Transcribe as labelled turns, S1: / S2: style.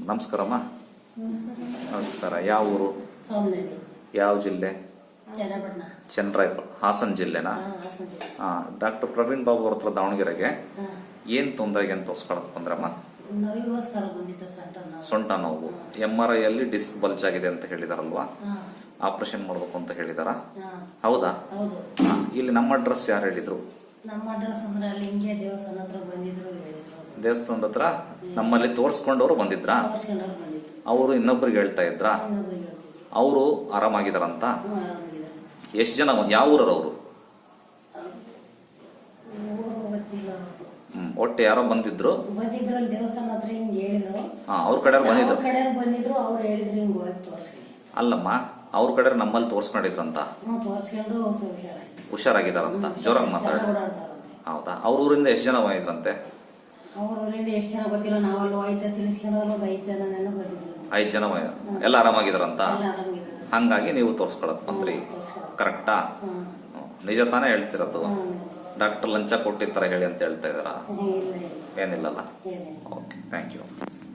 S1: ನಮಸ್ಕಾರಮ್ಮ. ನಮಸ್ಕಾರ. ಯಾವ ಊರು?
S2: ಸೋಮನಹಳ್ಳಿ.
S1: ಯಾವ ಜಿಲ್ಲೆ?
S2: ಚನ್ನಪಟ್ಟಣ.
S1: ಚನ್ನರಾಯಪುರ, ಹಾಸನ ಜಿಲ್ಲೆನಾ? ಡಾಕ್ಟರ್ ಪ್ರವೀಣ್ ಬಾಬು ಅವ್ರ ಹತ್ರ ದಾವಣಗೆರೆಗೆ ಏನ್ ತೊಂದರೆಗೆ ಅಂತ ತೋರ್ಸ್ಕೊಳಕ್ ಬಂದ್ರಮ್ಮ?
S2: ನೋವಿಗೋಸ್ಕರ ಬಂದಿತ್ತು.
S1: ಸೊಂಟ ನೋವು. MRI ಅಲ್ಲಿ ಡಿಸ್ಕ್ ಬಲ್ಜ್ ಆಗಿದೆ ಅಂತ ಹೇಳಿದಾರಲ್ವಾ? ಆಪರೇಷನ್ ಮಾಡ್ಬೇಕು ಅಂತ ಹೇಳಿದಾರ? ಹೌದಾ?
S2: ಹೌದು.
S1: ಇಲ್ಲಿ ನಮ್ಮ ಅಡ್ರೆಸ್ ಯಾರು ಹೇಳಿದ್ರು?
S2: ನಮ್ಮ ಅಡ್ರೆಸ್ ಅಂದ್ರೆ ಅಲ್ಲಿ ಹಿಂಗೆ ದೇವಸ್ಥಾನ ಹತ್ರ ಬಂದಿದ್ರು, ಹೇಳಿದ್ರು.
S1: ದೇವಸ್ಥಾನದ ಹತ್ರ ನಮ್ಮಲ್ಲಿ ತೋರ್ಸ್ಕೊಂಡವ್ರು ಬಂದಿದ್ರಾ?
S2: ತೋರ್ಸ್ಕೊಂಡವ್ರು ಬಂದಿದ್ರು.
S1: ಅವರು ಇನ್ನೊಬ್ರಿಗೆ ಹೇಳ್ತಾ ಇದ್ರಾ?
S2: ಇನ್ನೊಬ್ರಿಗೆ ಹೇಳ್ತಿದ್ರು.
S1: ಅವರು ಆರಾಮಾಗಿದಾರಂತ?
S2: ಆರಾಮಾಗಿದ್ದಾರೆ.
S1: ಎಷ್ಟು ಜನ? ಯಾವ ಊರವ್ರು ಅವರು?
S2: ಊರು ಗೊತ್ತಿಲ್ಲ ಅವ್ರದ್ದು.
S1: ಒಟ್ಟು ಯಾರೋ ಬಂದಿದ್ರು
S2: ಬಂದಿದ್ರು ಅಲ್ಲಿ ದೇವಸ್ಥಾನ ಹತ್ರ ಹಿಂಗ್ ಹೇಳಿದ್ರು.
S1: ಅವ್ರ ಕಡೆ ಬಂದಿದ್ರು.
S2: ಬಂದಿದ್ರು, ಅವ್ರು ಹೇಳಿದ್ರು ಹಿಂಗ್ ಹೋಗಿ ತೋರ್ಸ್ಕೊಂಡು.
S1: ಅಲ್ಲಮ್ಮ, ಅವ್ರ ಕಡೆ ನಮ್ಮಲ್ಲಿ ತೋರ್ಸ್ಕೊಂಡಿದ್ರಂತ?
S2: ತೋರ್ಸ್ಕೊಂಡು
S1: ಹುಷಾರಾಗಿದಾರಂತ? ಜೋರಾಗಿ ಮಾತಾಡ. ಹೌದಾ? ಅವ್ರ ಊರಿಂದ ಎಷ್ಟು ಜನ ಬಂದಿದ್ರಂತೆ?
S2: ಅವ್ರ ಊರಿಂದ ಎಷ್ಟು ಜನ ಗೊತ್ತಿಲ್ಲ. ನಾವಲ್ಲಿ ಹೋಯ್ತಾ ತಿಳಿಸ್ಕೊಂಡ್ರು ಒಂದು 5 ಜನ ಬಂದಿದ್ರು.
S1: 5 ಜನ ಎಲ್ಲ ಆರಾಮಾಗಿದಾರಂತ?
S2: ಎಲ್ಲ ಆರಾಮಾಗಿದ್ದಾರೆ.
S1: ಹಂಗಾಗಿ ನೀವು ತೋರ್ಸ್ಕೊಳಕ್ ಬಂದ್ರಿ, ಕರೆಕ್ಟಾ? ನಿಜ ತಾನೇ ಹೇಳ್ತಿರೋದು? ಡಾಕ್ಟರ್ ಲಂಚ ಕೊಟ್ಟಿರ್ತಾರ ಹೇಳಿ ಅಂತ ಹೇಳ್ತಾ ಇದಾರ? ಏನಿಲ್ಲಲ್ಲ? Okay, thank you.